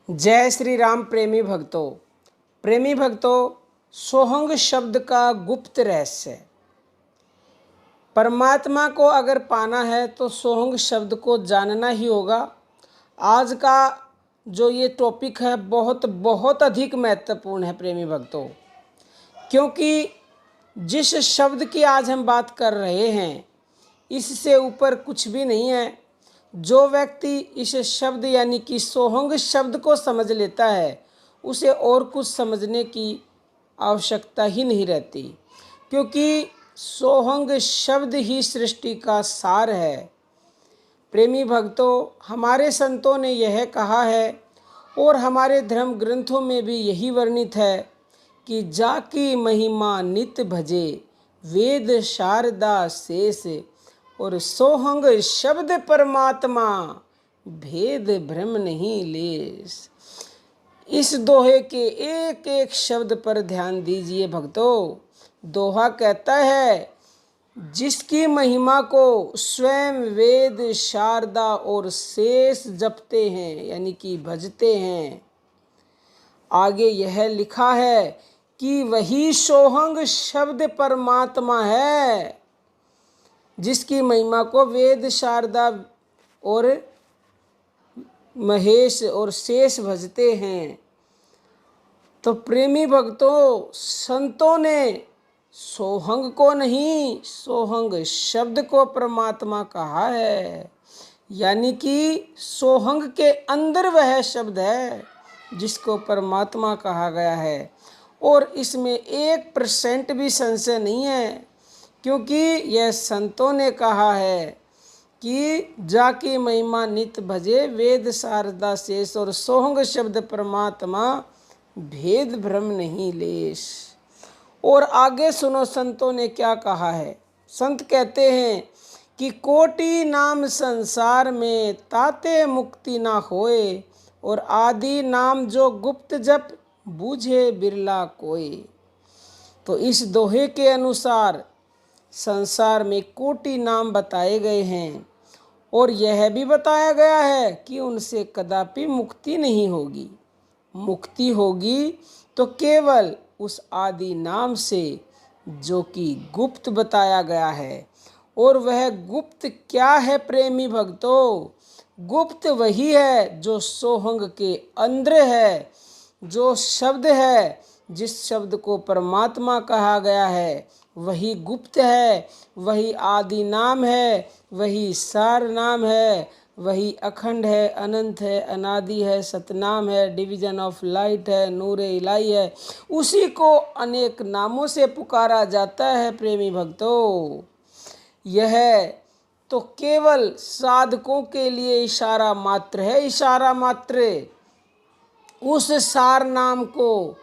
जय श्री राम। प्रेमी भक्तों, सोहंग शब्द का गुप्त रहस्य। परमात्मा को अगर पाना है तो सोहंग शब्द को जानना ही होगा। आज का जो ये टॉपिक है बहुत बहुत अधिक महत्वपूर्ण है प्रेमी भक्तों, क्योंकि जिस शब्द की आज हम बात कर रहे हैं इससे ऊपर कुछ भी नहीं है। जो व्यक्ति इस शब्द यानी कि सोहंग शब्द को समझ लेता है उसे और कुछ समझने की आवश्यकता ही नहीं रहती, क्योंकि सोहंग शब्द ही सृष्टि का सार है। प्रेमी भक्तों, हमारे संतों ने यह कहा है और हमारे धर्म ग्रंथों में भी यही वर्णित है कि जाकी महिमा नित भजे वेद शारदा शेष और सोहंग शब्द परमात्मा भेद भ्रम नहीं लेस। इस दोहे के एक एक शब्द पर ध्यान दीजिए भक्तों। दोहा कहता है, जिसकी महिमा को स्वयं वेद शारदा और शेष जपते हैं यानी कि भजते हैं। आगे यह लिखा है कि वही सोहंग शब्द परमात्मा है, जिसकी महिमा को वेद शारदा और महेश और शेष भजते हैं। तो प्रेमी भक्तों, संतों ने सोहंग को नहीं, सोहंग शब्द को परमात्मा कहा है, यानी कि सोहंग के अंदर वह शब्द है जिसको परमात्मा कहा गया है। और इसमें 1% भी संशय नहीं है, क्योंकि यह संतों ने कहा है कि जाकी महिमा नित भजे वेद शारदा शेष और सोहंग शब्द परमात्मा भेद भ्रम नहीं लेश। और आगे सुनो संतों ने क्या कहा है। संत कहते हैं कि कोटि नाम संसार में ताते मुक्ति ना होए और आदि नाम जो गुप्त जप बूझे बिरला कोई। तो इस दोहे के अनुसार संसार में कोटि नाम बताए गए हैं और यह भी बताया गया है कि उनसे कदापि मुक्ति नहीं होगी। मुक्ति होगी तो केवल उस आदि नाम से जो कि गुप्त बताया गया है। और वह गुप्त क्या है प्रेमी भक्तों? गुप्त वही है जो सोहंग के अंदर है, जो शब्द है, जिस शब्द को परमात्मा कहा गया है वही गुप्त है, वही आदि नाम है, वही सार नाम है, वही अखंड है, अनंत है, अनादि है, सतनाम है, डिवीजन ऑफ लाइट है, नूर इलाही है। उसी को अनेक नामों से पुकारा जाता है प्रेमी भक्तों। यह तो केवल साधकों के लिए इशारा मात्र है, इशारा मात्र। उस सार नाम को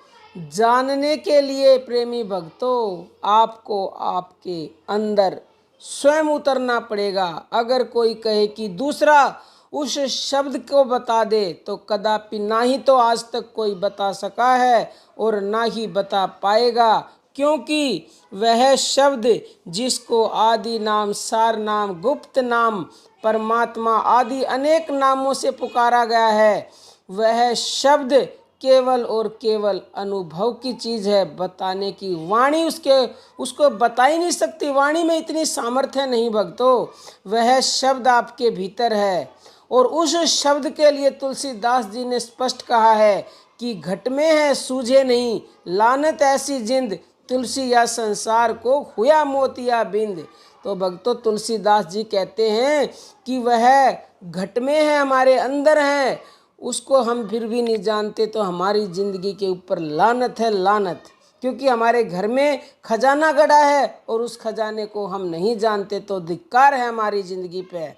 जानने के लिए प्रेमी भक्तों आपको आपके अंदर स्वयं उतरना पड़ेगा। अगर कोई कहे कि दूसरा उस शब्द को बता दे तो कदापि ना ही तो आज तक कोई बता सका है और ना ही बता पाएगा, क्योंकि वह शब्द जिसको आदि नाम, सार नाम, गुप्त नाम, परमात्मा आदि अनेक नामों से पुकारा गया है, वह शब्द केवल और केवल अनुभव की चीज़ है। बताने की वाणी उसको बता ही नहीं सकती। वाणी में इतनी सामर्थ्य नहीं भक्तों। वह शब्द आपके भीतर है और उस शब्द के लिए तुलसीदास जी ने स्पष्ट कहा है कि घट में है सूझे नहीं, लानत ऐसी जिंद तुलसी या संसार को हुआ मोतिया बिंद। तो भक्तों, तुलसीदास जी कहते हैं कि वह घट में है, हमारे अंदर है, उसको हम फिर भी नहीं जानते तो हमारी ज़िंदगी के ऊपर लानत है, लानत। क्योंकि हमारे घर में खजाना गड़ा है और उस खजाने को हम नहीं जानते तो धिक्कार है हमारी ज़िंदगी पे।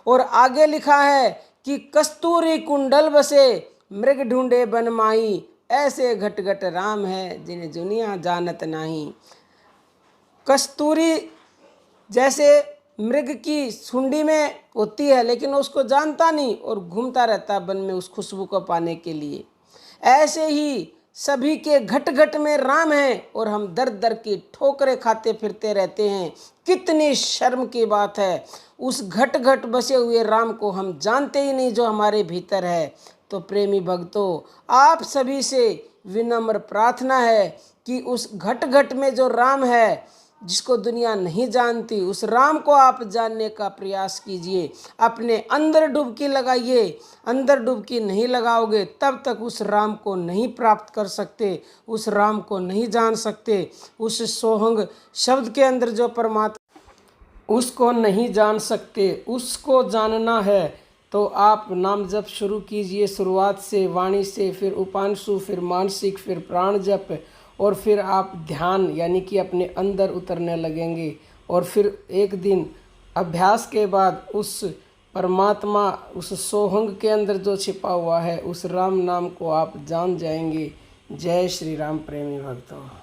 और आगे लिखा है कि कस्तूरी कुंडल बसे मृग ढूंढे बन माई, ऐसे घट घट राम है जिन्हें दुनिया जानत नाही। कस्तूरी जैसे मृग की सुंडी में होती है लेकिन उसको जानता नहीं और घूमता रहता है वन में उस खुशबू को पाने के लिए, ऐसे ही सभी के घट घट में राम है और हम दर दर की ठोकरें खाते फिरते रहते हैं। कितनी शर्म की बात है, उस घट घट बसे हुए राम को हम जानते ही नहीं जो हमारे भीतर है। तो प्रेमी भक्तों, आप सभी से विनम्र प्रार्थना है कि उस घट घट में जो राम है, जिसको दुनिया नहीं जानती, उस राम को आप जानने का प्रयास कीजिए। अपने अंदर डुबकी लगाइए। अंदर डुबकी नहीं लगाओगे तब तक उस राम को नहीं प्राप्त कर सकते, उस राम को नहीं जान सकते। उस सोहंग शब्द के अंदर जो परमात्मा, उसको नहीं जान सकते। उसको जानना है तो आप नाम जप शुरू कीजिए, शुरुआत से, वाणी से, फिर उपांशु, फिर मानसिक, फिर प्राण जप, और फिर आप ध्यान यानी कि अपने अंदर उतरने लगेंगे। और फिर एक दिन अभ्यास के बाद उस परमात्मा, उस सोहंग के अंदर जो छिपा हुआ है, उस राम नाम को आप जान जाएंगे। जय श्री राम प्रेमी भक्तों।